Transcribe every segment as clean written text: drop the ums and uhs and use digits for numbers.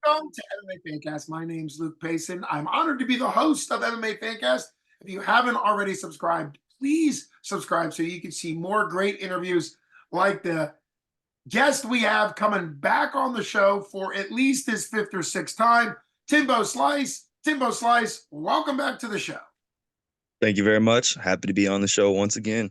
Welcome to MMA Fancast. My name's Luke Payson. I'm honored to be the host of MMA Fancast. If you haven't already subscribed, please subscribe so you can see more great interviews like the guest we have coming back on the show for at least his fifth or sixth time, Timbo Slice. Timbo Slice, welcome back to the show. Thank you very much. Happy to be on the show once again.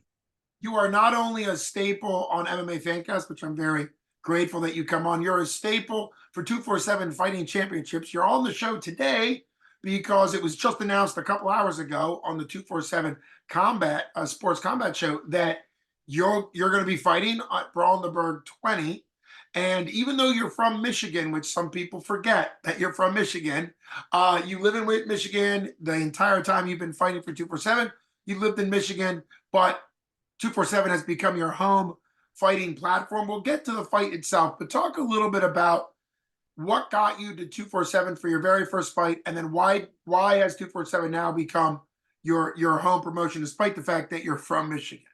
You are not only a staple on MMA Fancast, which I'm very grateful that you come on. You're a staple for 247 Fighting Championships. You're on the show today because it was just announced a couple hours ago on the 247 Combat Sports Combat Show that you're going to be fighting at Brawl in the Berg 20. And even though you're from Michigan, which some people forget that you're from Michigan, you live in Michigan the entire time you've been fighting for 247. You lived in Michigan, but 247 has become your home fighting platform. We'll get to the fight itself, but talk a little bit about what got you to 247 for your very first fight, and then why has 247 now become your home promotion, despite the fact that you're from Michigan?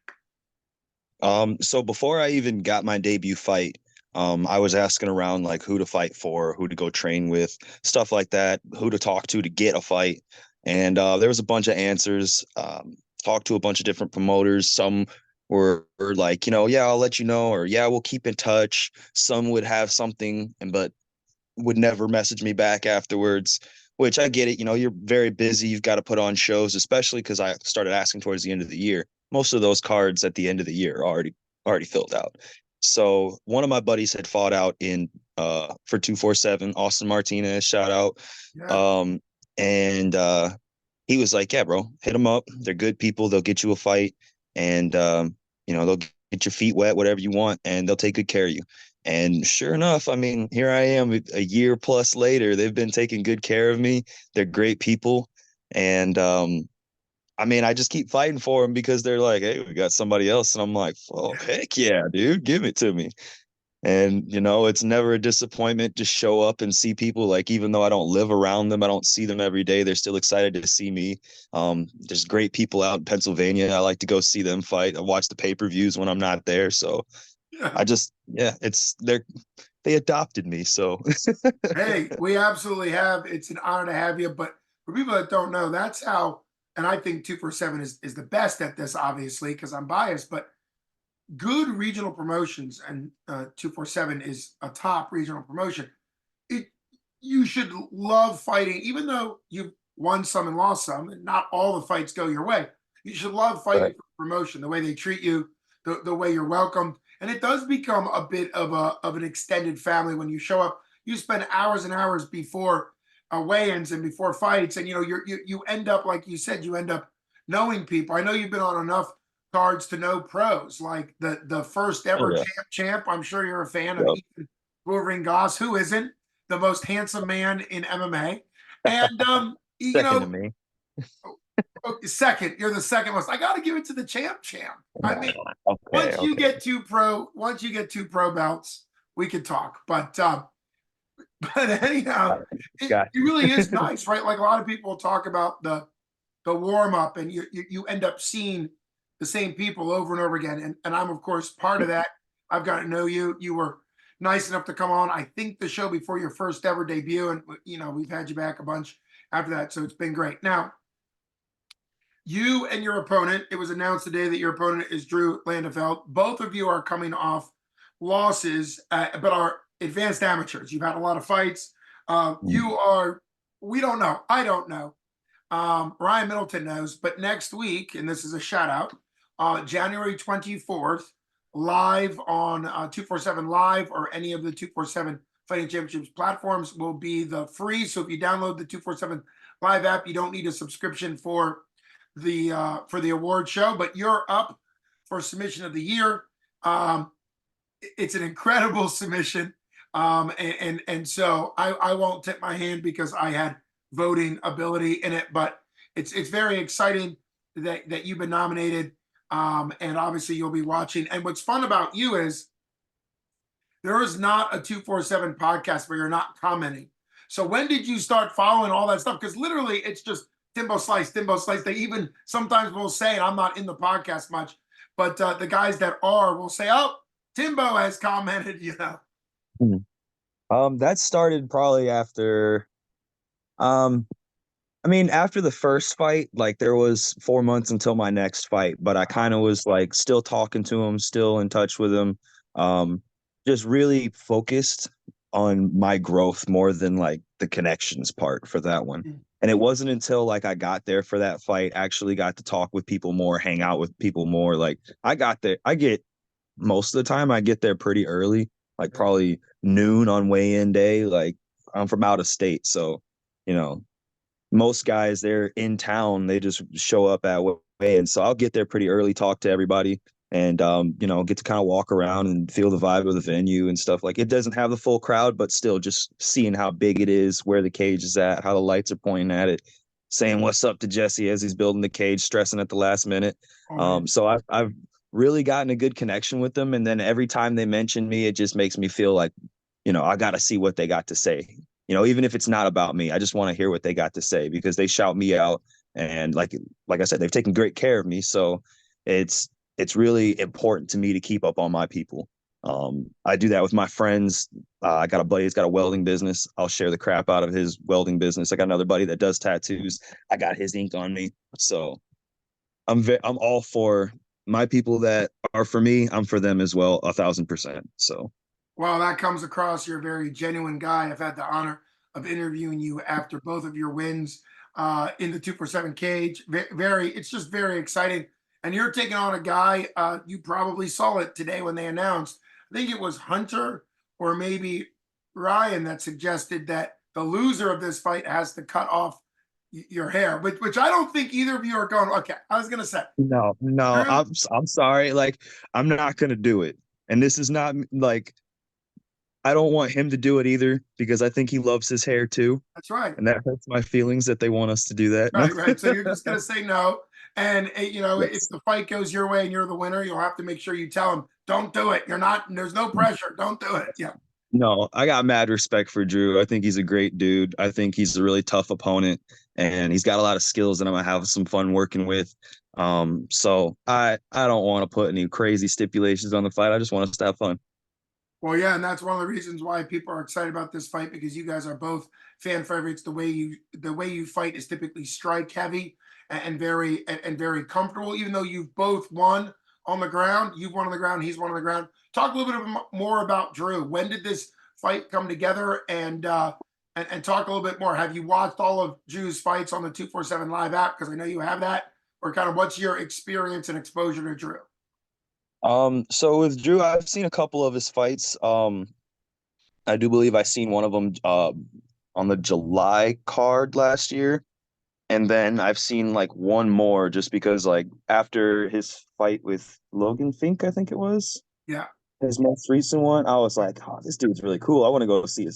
So before I even got my debut fight, I was asking around like who to fight for, who to go train with, stuff like that, who to talk to get a fight. And there was a bunch of answers. Talked to a bunch of different promoters. Some were like, yeah, I'll let you know, or yeah, we'll keep in touch. Some would have something, but would never message me back afterwards, which I get it. You're very busy. You've got to put on shows, especially because I started asking towards the end of the year. Most of those cards at the end of the year are already filled out. So one of my buddies had fought out in for 247, Austin Martinez, shout out. Yeah. And he was like, yeah, bro, hit them up. They're good people. They'll get you a fight, and they'll get your feet wet, whatever you want, and they'll take good care of you. And sure enough, I mean, here I am a year plus later. They've been taking good care of me. They're great people. And I mean, I just keep fighting for them because they're like, hey, we got somebody else. And I'm like, oh, heck yeah, dude, give it to me. And, it's never a disappointment to show up and see people. Like, even though I don't live around them, I don't see them every day, they're still excited to see me. There's great people out in Pennsylvania. I like to go see them fight. I watch the pay-per-views when I'm not there. So they adopted me. So Hey, we absolutely have. It's an honor to have you. But for people that don't know, that's how, and I think 247 is the best at this, obviously, because I'm biased, but good regional promotions, and 247 is a top regional promotion. You should love fighting, even though you've won some and lost some, and not all the fights go your way. You should love fighting right. for promotion, the way they treat you, the way you're welcomed. And it does become a bit of an extended family when you show up. You spend hours and hours before weigh-ins and before fights, and you end up, like you said, you end up knowing people. I know you've been on enough cards to know pros, like the first ever champ. I'm sure you're a fan of Ethan Wolverine Goss, who isn't the most handsome man in MMA. And Second to me. Second, you're the second most. I got to give it to the champ. I mean, once you get two pro belts, we could talk. But anyhow, it really is nice, right? Like a lot of people talk about the warm up, and you end up seeing the same people over and over again. And I'm of course part of that. I've gotten to know you. You were nice enough to come on, I think, the show before your first ever debut, and we've had you back a bunch after that, so it's been great. Now, you and your opponent, it was announced today that your opponent is Drew Landefeld. Both of you are coming off losses, but are advanced amateurs. You've had a lot of fights. You are, we don't know. I don't know. Ryan Middleton knows, but next week, and this is a shout out, January 24th, live on 247 Live or any of the 247 Fighting Championships platforms will be the free. So if you download the 247 Live app, you don't need a subscription for the award show, but you're up for submission of the year. It's an incredible submission. And so I won't tip my hand because I had voting ability in it, but it's very exciting that you've been nominated. And obviously you'll be watching. And what's fun about you is there is not a 247 podcast where you're not commenting. So when did you start following all that stuff? Because literally it's just Timbo Slice. They even sometimes will say, and I'm not in the podcast much, but the guys that are will say, oh, Timbo has commented, That started probably after um I mean, after the first fight, like there was 4 months until my next fight, but I kind of was like still talking to him, still in touch with him, um, just really focused on my growth more than like the connections part for that one. Mm. And it wasn't until like I got there for that fight, actually got to talk with people more, hang out with people more. Like I got there, I get most of the time I get there pretty early, like probably noon on weigh-in day. Like I'm from out of state, so you know most guys they're in town, they just show up at way, and so I'll get there pretty early, talk to everybody, and get to kind of walk around and feel the vibe of the venue and stuff. Like it doesn't have the full crowd, but still just seeing how big it is, where the cage is at, how the lights are pointing at it, saying what's up to Jesse as he's building the cage, stressing at the last minute. Oh, man. So I've really gotten a good connection with them, and then every time they mention me, it just makes me feel like I got to see what they got to say. Even if it's not about me, I just want to hear what they got to say because they shout me out. And like I said, they've taken great care of me. So it's really important to me to keep up on my people. I do that with my friends. I got a buddy that's got a welding business. I'll share the crap out of his welding business. I got another buddy that does tattoos. I got his ink on me. So I'm all for my people that are for me. I'm for them as well, 1,000%. So Well, that comes across. You're a very genuine guy. I've had the honor of interviewing you after both of your wins in the 247 cage. Very, it's just very exciting. And you're taking on a guy, you probably saw it today when they announced, I think it was Hunter or maybe Ryan that suggested that the loser of this fight has to cut off your hair, which I don't think either of you are going, okay, I was going to say, no, no, Drew, I'm sorry. Like I'm not gonna do it. And this is not like I don't want him to do it either because I think he loves his hair too. that's right. And that hurts my feelings that they want us to do that. No. Right, right. So you're just going to say no. And, if Yes. the fight goes your way and you're the winner, you'll have to make sure you tell him, don't do it. You're not, there's no pressure. Don't do it. Yeah. No, I got mad respect for Drew. I think he's a great dude. I think he's a really tough opponent and he's got a lot of skills that I'm gonna have some fun working with. So I don't want to put any crazy stipulations on the fight. I just want us to have fun. Well, yeah. And that's one of the reasons why people are excited about this fight because you guys are both fan favorites. The way you fight is typically strike heavy and very comfortable, even though you've both won on the ground. You've won on the ground. He's won on the ground. Talk a little bit more about Drew. When did this fight come together? And talk a little bit more. Have you watched all of Drew's fights on the 247 Live app? Because I know you have that. Or kind of what's your experience and exposure to Drew? So with Drew, I've seen a couple of his fights. I do believe I seen one of them on the July card last year. And then I've seen like one more just because like after his fight with Logan Fink, I think it was Yeah. his most recent one, I was like, oh, this dude's really cool. I want to go see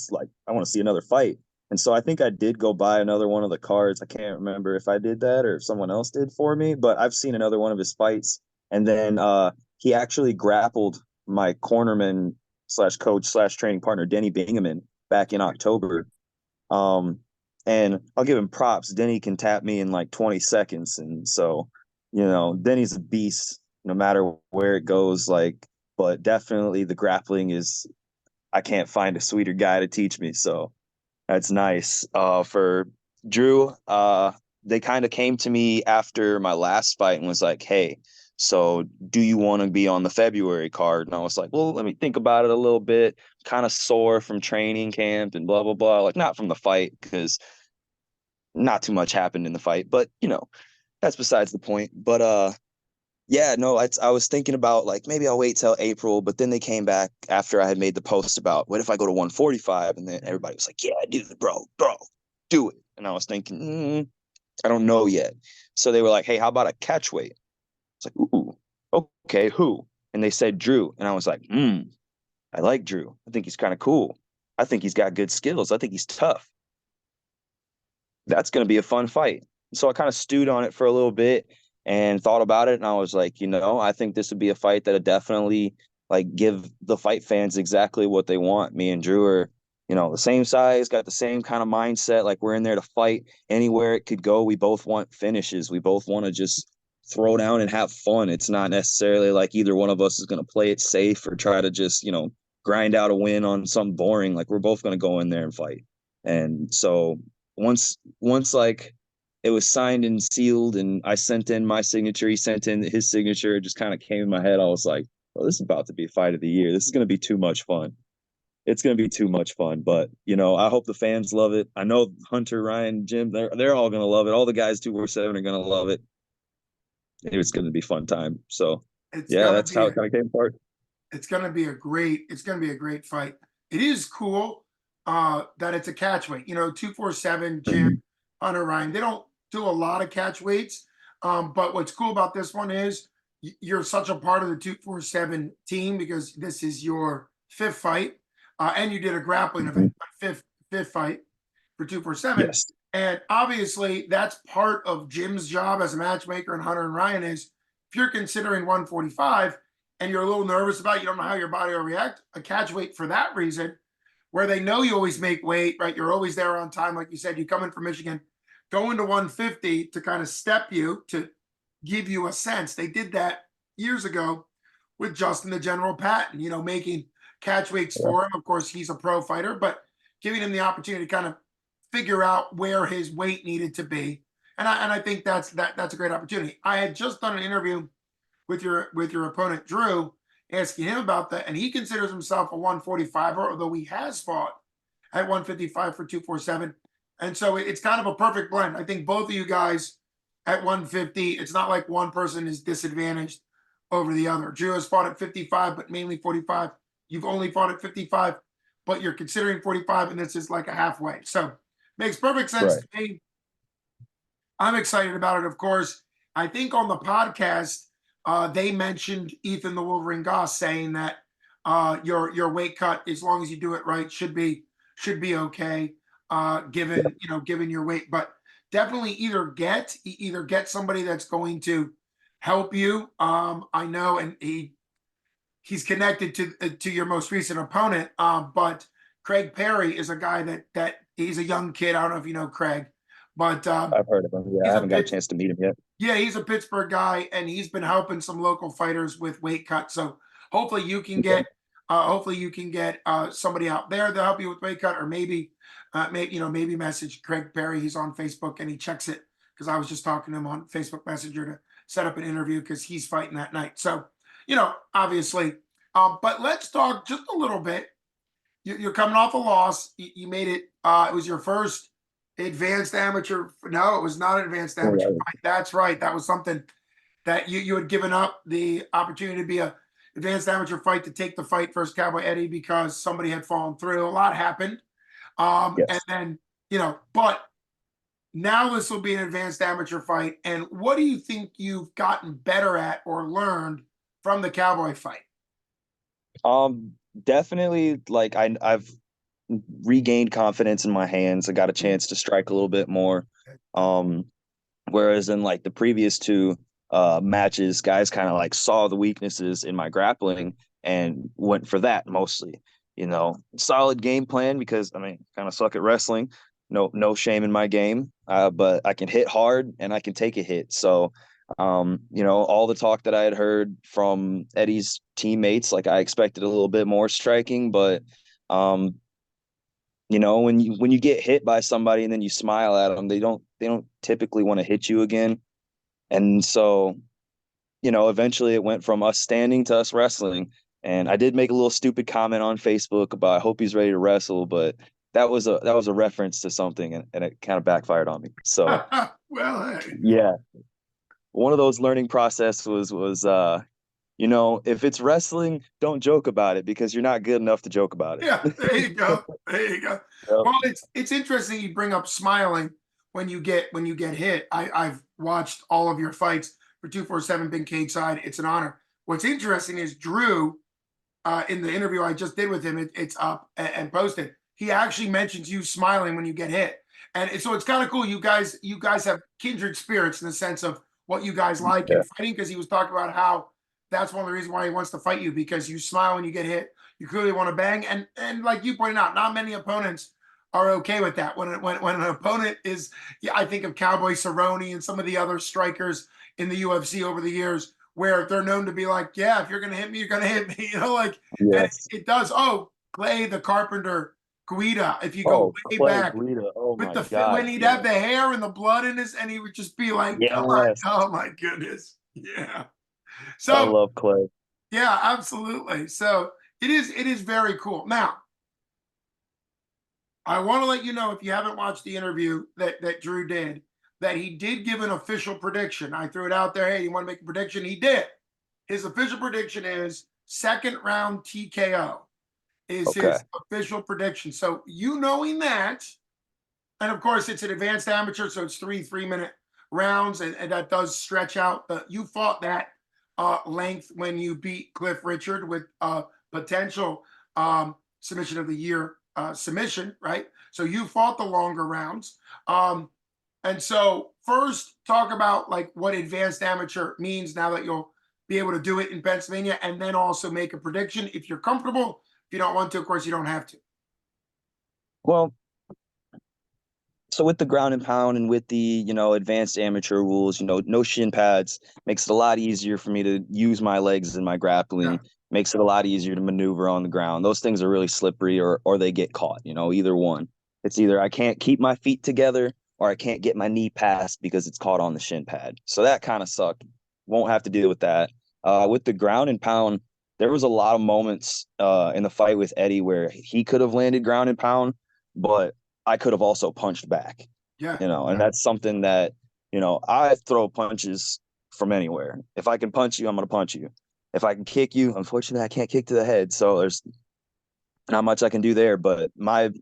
I want to see another fight. And so I think I did go buy another one of the cards. I can't remember if I did that or if someone else did for me, but I've seen another one of his fights. And then he actually grappled my cornerman slash coach slash training partner, Denny Bingaman, back in October. Um, and I'll give him props. Denny can tap me in like 20 seconds. And so, Denny's a beast no matter where it goes. Like, but definitely the grappling is, I can't find a sweeter guy to teach me. So that's nice. For Drew, they kind of came to me after my last fight and was like, hey, so do you want to be on the February card? And I was like, well, let me think about it a little bit. Kind of sore from training camp and blah, blah, blah. Like not from the fight because not too much happened in the fight, but that's besides the point. But yeah, no, I was thinking about like maybe I'll wait till April, but then they came back after I had made the post about what if I go to 145, and then everybody was like, "Yeah, do it, bro, do it." And I was thinking, I don't know yet. So they were like, "Hey, how about a catch weight?" It's like, "Ooh, okay, who?" And they said Drew, and I was like, I like Drew. I think he's kind of cool. I think he's got good skills. I think he's tough. That's going to be a fun fight. So I kind of stewed on it for a little bit and thought about it. And I was like, I think this would be a fight that would definitely like give the fight fans exactly what they want. Me and Drew are, the same size, got the same kind of mindset. Like we're in there to fight anywhere it could go. We both want finishes. We both want to just throw down and have fun. It's not necessarily like either one of us is going to play it safe or try to just, grind out a win on something boring. Like we're both gonna go in there and fight. And so once like it was signed and sealed and I sent in my signature, he sent in his signature, it just kind of came in my head. I was like, well, this is about to be fight of the year. This is gonna be too much fun. It's gonna be too much fun. But I hope the fans love it. I know Hunter, Ryan, Jim, they're all gonna love it. All the guys 247 are gonna love it. It's gonna be fun time. So It's yeah, gonna that's be how a it kind of came apart. it's gonna be a great fight. It is cool that it's a catch weight. 247, Jim, Mhm. Hunter, Ryan, they don't do a lot of catch weights. But what's cool about this one is you're such a part of the 247 team because this is your fifth fight. And you did a grappling event, Mhm. fifth fight for 247. Yes. And obviously that's part of Jim's job as a matchmaker and Hunter and Ryan is if you're considering 145 and you're a little nervous about it, you don't know how your body will react, a catch weight for that reason, where they know you always make weight, right? You're always there on time. Like you said, you come in from Michigan, go into 150 to kind of step you to give you a sense. They did that years ago with Justin the General Patton, making catch weights Yeah. for him. Of course, he's a pro fighter, but giving him the opportunity to kind of figure out where his weight needed to be. And I think that's a great opportunity. I had just done an interview with your opponent Drew, asking him about that, and he considers himself a 145er, although he has fought at 155 for 247. And so it's kind of a perfect blend. I think both of you guys at 150, it's not like one person is disadvantaged over the other. Drew has fought at 55, but mainly 45. You've only fought at 55, but you're considering 45, and this is like a halfway. So makes perfect sense Right. to me. I'm excited about it, of course. I think on the podcast, they mentioned Ethan the Wolverine Goss saying that your weight cut, as long as you do it right, should be okay, given your weight. But definitely either get somebody that's going to help you. I know, and he's connected to your most recent opponent. But Craig Perry is a guy that he's a young kid. I don't know if you know Craig, but I've heard of him. Yeah, I he's a haven't got a Pitts chance to meet him yet. yeah, he's a Pittsburgh guy, and he's been helping some local fighters with weight cuts. So hopefully you can Okay. get somebody out there to help you with weight cut, or maybe message Craig Perry. He's on Facebook and he checks it because I was just talking to him on Facebook Messenger to set up an interview because he's fighting that night. So obviously, but let's talk just a little bit. You're coming off a loss. You made it. It was your first advanced amateur. No, it was not an advanced amateur Right. fight. That's right. That was something that you had given up the opportunity to be a advanced amateur fight to take the fight versus Cowboy Eddie because somebody had fallen through. A lot happened. And Yes. then, but now this will be an advanced amateur fight. And what do you think you've gotten better at or learned from the Cowboy fight? Definitely like I've regained confidence in my hands. I got a chance to strike a little bit more. Um, Whereas in like the previous two matches, guys kind of like saw the weaknesses in my grappling and went for that mostly. Solid game plan because I mean, kind of suck at wrestling. No shame in my game, but I can hit hard and I can take a hit. So, all the talk that I had heard from Eddie's teammates, like I expected a little bit more striking, but um, when you get hit by somebody and then you smile at them, they don't typically want to hit you again. And so, eventually it went from us standing to us wrestling. And I did make a little stupid comment on Facebook about I hope he's ready to wrestle, but that was a reference to something and it kind of backfired on me. So Well, hey. yeah, one of those learning process was if it's wrestling, don't joke about it because you're not good enough to joke about it. Yeah, there you go. There you go. Yep. Well, it's interesting you bring up smiling when you get hit. I've watched all of your fights for 247 Big Cage Side. It's an honor. What's interesting is Drew, in the interview I just did with him, it's up and posted. He actually mentions you smiling when you get hit, and so it's kind of cool. You guys have kindred spirits in the sense of what you guys like in Yeah. fighting. Because he was talking about how that's one of the reasons why he wants to fight you because you smile when you get hit. You clearly want to bang, and like you pointed out, not many opponents are okay with that. When an opponent is, yeah, I think of Cowboy Cerrone and some of the other strikers in the UFC over the years where they're known to be like, yeah, if you're gonna hit me, you're gonna hit me, like, and Yes. it does. Oh, Clay the Carpenter Guida, if you go Oh, way Clay back Guida. Oh with my the fit when God. he'd have Yes. the hair and the blood in his, and he would just be like, come on, Yes. oh my goodness. Yeah. I So love Clay. yeah, absolutely. So it is very cool. Now, I want to let you know if you haven't watched the interview that Drew did, that he did give an official prediction. I threw it out there. Hey, you want to make a prediction? He did. His official prediction is second round TKO is Okay. his official prediction. So you knowing that, and of course it's an advanced amateur, so it's 3 3-minute rounds, and that does stretch out. You fought that length when you beat Cliff Richard with potential submission of the year submission, right? So you fought the longer rounds. And so first talk about like what advanced amateur means now that you'll be able to do it in Pennsylvania, and then also make a prediction if you're comfortable. If you don't want to, of course, you don't have to. Well, so with the ground and pound and with the, advanced amateur rules, no shin pads makes it a lot easier for me to use my legs and my Yeah. grappling, makes it a lot easier to maneuver on the ground. Those things are really slippery or they get caught, either one. It's either I can't keep my feet together or I can't get my knee past because it's caught on the shin pad. So that kind of sucked. Won't have to deal with that. With the ground and pound, there was a lot of moments in the fight with Eddie where he could have landed ground and pound, but I could have also punched back, Yeah. and that's something that, I throw punches from anywhere. If I can punch you, I'm going to punch you. If I can kick you, unfortunately, I can't kick to the head. So there's not much I can do there, but I'm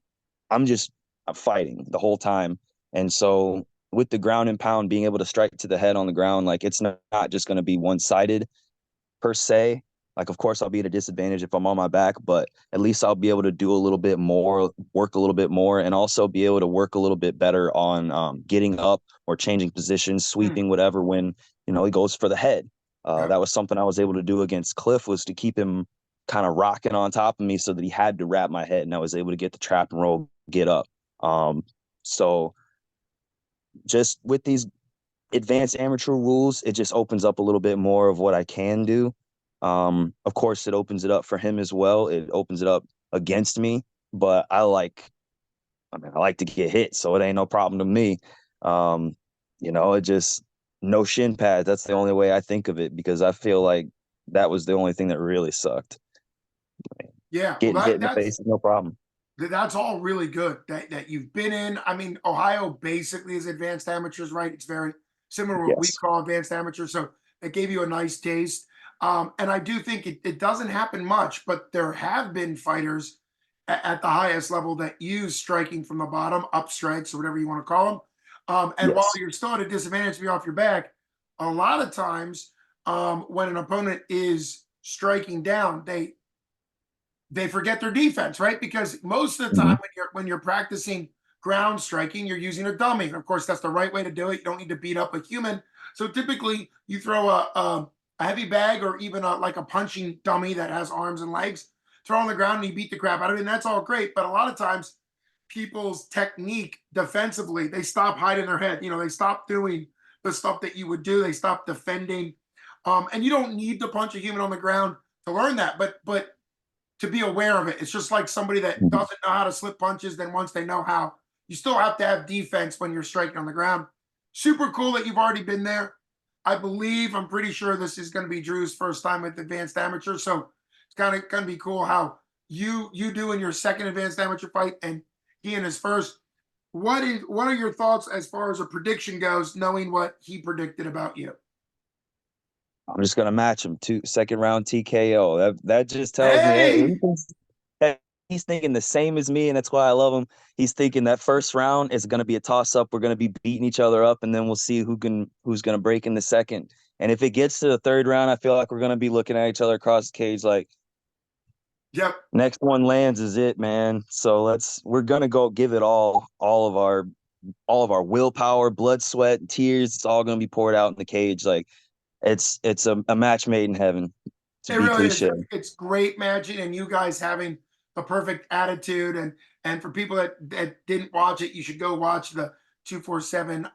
fighting the whole time. And so with the ground and pound, being able to strike to the head on the ground, like it's not just going to be one sided per se. Like, of course, I'll be at a disadvantage if I'm on my back, but at least I'll be able to do a little bit more, work a little bit more, and also be able to work a little bit better on getting up or changing positions, Mm, sweeping, whatever, when, he goes for the head. yeah. That was something I was able to do against Cliff, was to keep him kind of rocking on top of me so that he had to wrap my head, and I was able to get the trap and roll, get up. So just with these advanced amateur rules, it just opens up a little bit more of what I can do. Of course, it opens it up for him as well. It opens it up against me, but I like to get hit, so it ain't no problem to me. It just no shin pads. That's the only way I think of it, because I feel like that was the only thing that really sucked. Yeah. Well, Getting hit in the that's face is no problem. that's all really good that you've been in. I mean, Ohio basically is advanced amateurs, right? It's very similar to what we Yes. call advanced amateurs. So it gave you a nice taste. And I do think it doesn't happen much, but there have been fighters at the highest level that use striking from the bottom, up strikes or whatever you want to call them. And while Yes. you're still at a disadvantage to be off your back, a lot of times when an opponent is striking down, they forget their defense, right? Because most of the Mhm. time when you're practicing ground striking, you're using a dummy. And of course, that's the right way to do it. You don't need to beat up a human. So typically, you throw a heavy bag or even like a punching dummy that has arms and legs, throw on the ground and you beat the crap out of it. And that's all great. But a lot of times, people's technique defensively, they stop hiding their head. They stop doing the stuff that you would do. They stop defending. And you don't need to punch a human on the ground to learn that. But to be aware of it. It's just like somebody that Mhm. doesn't know how to slip punches, then once they know how, you still have to have defense when you're striking on the ground. Super cool that you've already been there. I'm pretty sure this is going to be Drew's first time with advanced amateur. So it's kind of going to be cool how you do in your second advanced amateur fight and he in his first. What are your thoughts as far as a prediction goes, knowing what he predicted about you? I'm just gonna match him to second round TKO. That just tells me, hey, Hey, he's thinking the same as me, and that's why I love him. He's thinking that first round is gonna be a toss up. We're gonna be beating each other up, and then we'll see who's gonna break in the second. And if it gets to the third round, I feel like we're gonna be looking at each other across the cage like, yep. next one lands is it, man. So we're gonna go give it all of our willpower, blood, sweat, tears. It's all gonna be poured out in the cage. Like it's a match made in heaven, to It be really is. cliche. It's great matching, and you guys having the perfect attitude. And for people that didn't watch it, you should go watch the 247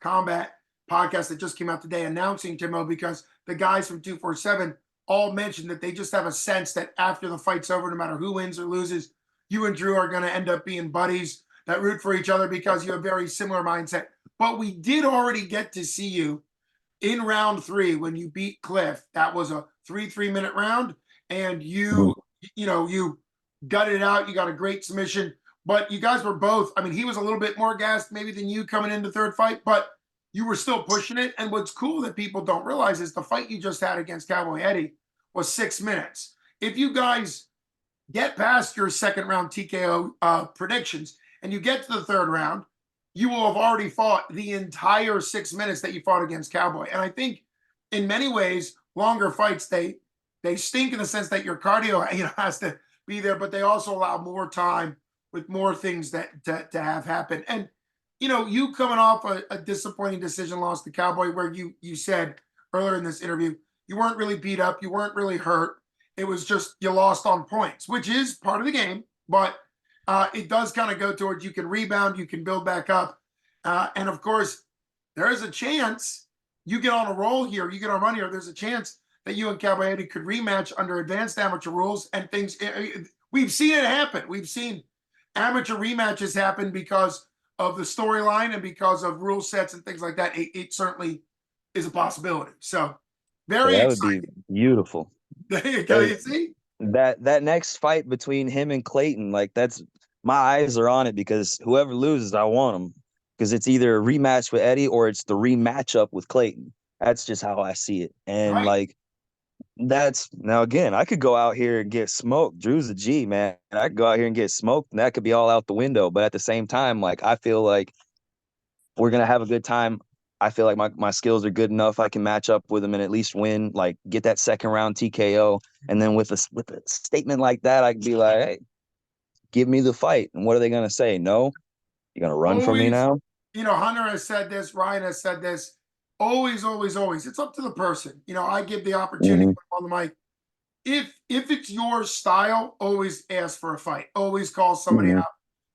combat podcast that just came out today announcing Timbo, because the guys from 247 all mentioned that they just have a sense that after the fight's over, no matter who wins or loses, you and Drew are going to end up being buddies that root for each other because you have very similar mindset. But we did already get to see you in round 3 when you beat Cliff. That was a 3-3-minute round, and you gutted it out. You got a great submission, but you guys were both, I mean, he was a little bit more gassed maybe than you coming into third fight, but you were still pushing it. And what's cool that people don't realize is the fight you just had against Cowboy Eddie was 6 minutes. If you guys get past your second round TKO predictions and you get to the third round, you will have already fought the entire 6 minutes that you fought against Cowboy. And I think in many ways, longer fights, they stink in the sense that your cardio has to be there, but they also allow more time with more things that to have happen. And you coming off a disappointing decision loss to Cowboy, where you said earlier in this interview, you weren't really beat up, you weren't really hurt. It was just you lost on points, which is part of the game, but it does kind of go towards you can rebound, you can build back up. And of course, there is a chance you get on a roll here, you get on a run here, there's a chance that you and Cowboy Eddie could rematch under advanced amateur rules and things. We've seen it happen. We've seen amateur rematches happen because of the storyline and because of rule sets and things like that. It certainly is a possibility. So very that exciting. would be beautiful. There you go. You see? That next fight between him and Clayton, like that's my eyes are on it, because whoever loses, I want them, because it's either a rematch with Eddie or it's the rematch up with Clayton. That's just how I see it. And Right. like that's now again, I could go out here and get smoked. Drew's a G, man. I could go out here and get smoked, and that could be all out the window. But at the same time, like I feel like we're gonna have a good time. I feel like my skills are good enough. I can match up with him and at least win, like get that second round TKO. And then with a statement like that, I could be like, hey, give me the fight. And what are they gonna say? No, you're gonna run from me Always, now? Hunter has said this, Ryan has said this. Always, always, always. It's up to the person. I give the opportunity Mm-hmm. on the mic. If it's your style, always ask for a fight. Always call somebody Mm-hmm. out.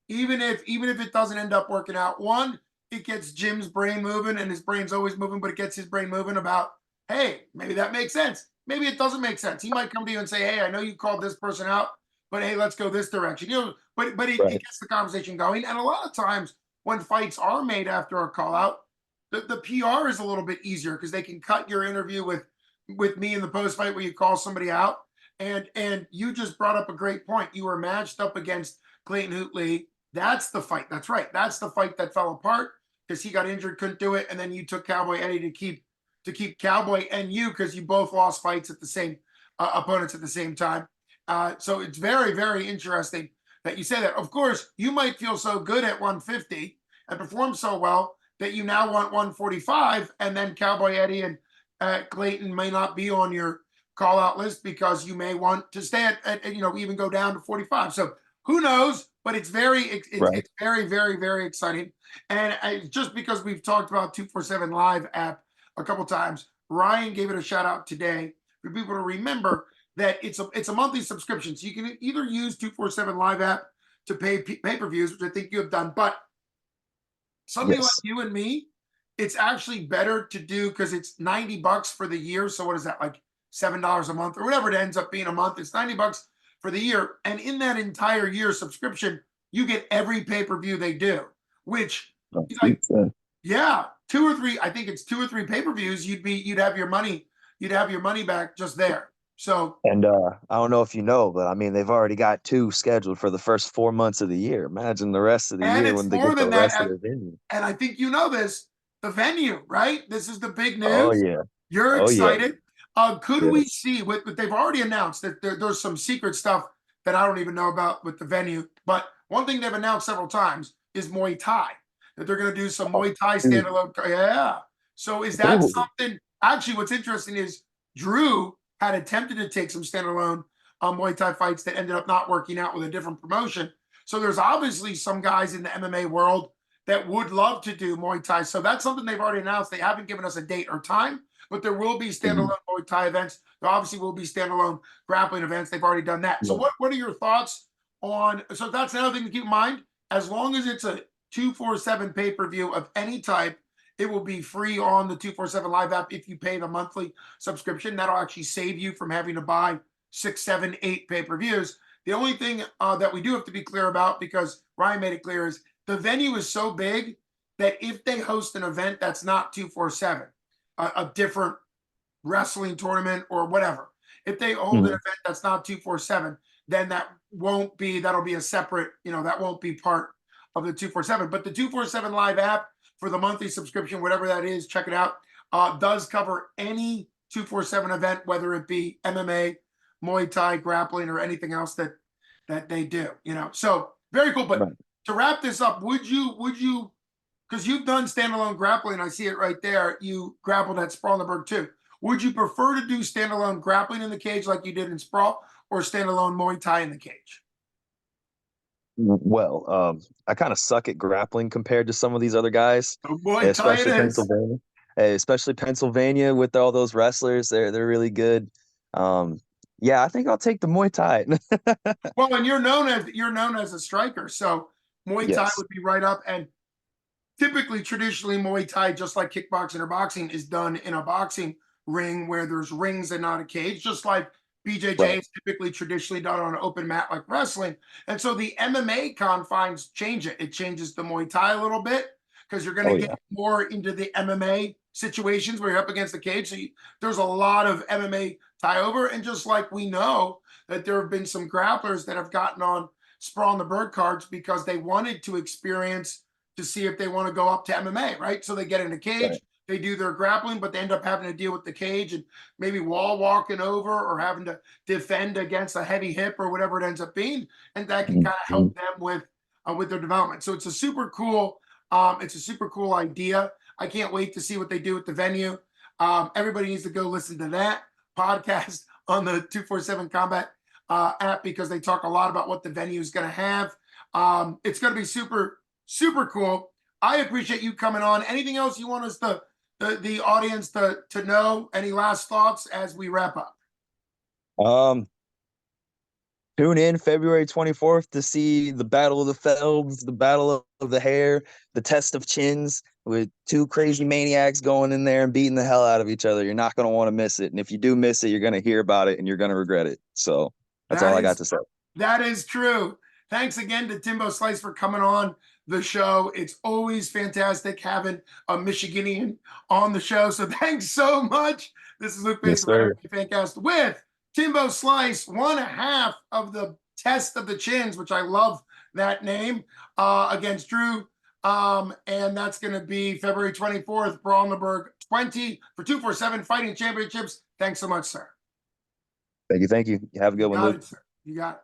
Even if it doesn't end up working out. One, it gets Jim's brain moving, and his brain's always moving, but it gets his brain moving about, hey, maybe that makes sense. Maybe it doesn't make sense. He might come to you and say, hey, I know you called this person out, but hey, let's go this direction. But it Right. gets the conversation going. And a lot of times when fights are made after a call out, the PR is a little bit easier because they can cut your interview with me in the post fight where you call somebody out. And you just brought up a great point. You were matched up against Clayton Hootley. That's the fight. That's right. That's the fight that fell apart because he got injured, couldn't do it, and then you took Cowboy Eddie to keep Cowboy and you, because you both lost fights at the same opponents at the same time. So it's very, very interesting that you say that. Of course, you might feel so good at 150 and perform so well that you now want 145, and then Cowboy Eddie and Clayton may not be on your call out list because you may want to stay at even go down to 45. So who knows? But it's Right. it's very, very, very exciting. And just because we've talked about 247 Live app a couple times, Ryan gave it a shout out today for people to remember that it's a monthly subscription. So you can either use 247 Live app to pay pay-per-views, which I think you have done, but somebody like Yes. you and me, it's actually better to do because it's $90 for the year. So what is that, like $7 a month or whatever it ends up being a month? It's $90 for the year. And in that entire year subscription, you get every pay-per-view they do, which like, yeah, two or three, I think it's 2 or 3 pay-per-views, you'd have your money back just there. So And I don't know if you know, but I mean, they've already got 2 scheduled for the first 4 months of the year. Imagine the rest of the and year it's when they more get the than rest of that. the venue. And I think you know this, the venue, right? This is the big Oh news. yeah. You're Oh yeah. excited. Could we Yes. see what they've already announced that there's some secret stuff that I don't even know about with the venue. But one thing they've announced several times is Muay Thai, that they're going to do some Oh, Muay Thai dude. standalone. Yeah. So is that Ooh. something? Actually, what's interesting is Drew had attempted to take some standalone Muay Thai fights that ended up not working out with a different promotion. So there's obviously some guys in the MMA world that would love to do Muay Thai. So that's something they've already announced. They haven't given us a date or time, but there will be Mhm. standalone Muay Thai events. There obviously will be standalone grappling events. They've already done that. So Yeah. what are your thoughts on? So that's another thing to keep in mind. As long as it's a 247 pay-per-view of any type It will be free on the 247 Live app if you pay the monthly subscription. That'll actually save you from having to buy 6, 7, 8 pay-per-views. The only thing that we do have to be clear about, because Ryan made it clear, is the venue is so big that if they host an event that's not 247, a different wrestling tournament or whatever, if they hold an Mhm. event that's not 247, then that'll be a separate, that won't be part of the 247. But the 247 Live app for the monthly subscription, whatever that is, check it out, does cover any 247 event, whether it be MMA, Muay Thai, grappling, or anything else that they do, So very cool. But Right. to wrap this up, would you, because you've done standalone grappling, I see it right there. You grappled at Sprawlenberg too. Would you prefer to do standalone grappling in the cage like you did in Sprawl, or standalone Muay Thai in the cage? Well, I kind of suck at grappling compared to some of these other guys, Oh, Muay Thai it especially is. Pennsylvania. Especially Pennsylvania with all those wrestlers. They're really good. Yeah, I think I'll take the Muay Thai. Well, and you're known as a striker, so Muay Thai Yes. would be right up. And typically, traditionally, Muay Thai, just like kickboxing or boxing, is done in a boxing ring where there's rings and not a cage, just like BJJ Right. is typically traditionally done on an open mat like wrestling. And so the MMA confines change it. It changes the Muay Thai a little bit because you're going Oh to get yeah. more into the MMA situations where you're up against the cage. So there's a lot of MMA tie over. And just like we know that there have been some grapplers that have gotten on Sprawl on the Bird cards because they wanted to experience to see if they want to go up to MMA, right? So they get in a cage, Right. they do their grappling, but they end up having to deal with the cage and maybe wall walking over or having to defend against a heavy hip or whatever it ends up being, and that can kind of Mhm. help them with their development. So it's a super cool idea. I can't wait to see what they do with the venue. Everybody needs to go listen to that podcast on the 247 Combat app because they talk a lot about what the venue is going to have. It's going to be super, super cool. I appreciate you coming on. Anything else you want us the audience to know? Any last thoughts as we wrap up? Um, Tune in February 24th to see the Battle of the Felds, the Battle of the Hair, the Test of Chins, with two crazy maniacs going in there and beating the hell out of each other. You're not going to want to miss it. And if you do miss it, you're going to hear about it and you're going to regret it. So that's That all I got is to say. that is true. Thanks again to Timbo Slice for coming on the show. It's always fantastic having a Michiganian on the show. So thanks so much. This is Luke Yes, Basin sir. Fancast with Timbo Slice, one half of the Test of the Chins, which I love that name, against Drew. And that's going to be February 24th, Brawlenberg 20 for 247 Fighting Championships. Thanks so much, sir. Thank you. Thank you. Have a You good one, got Luke. it, sir. You got it.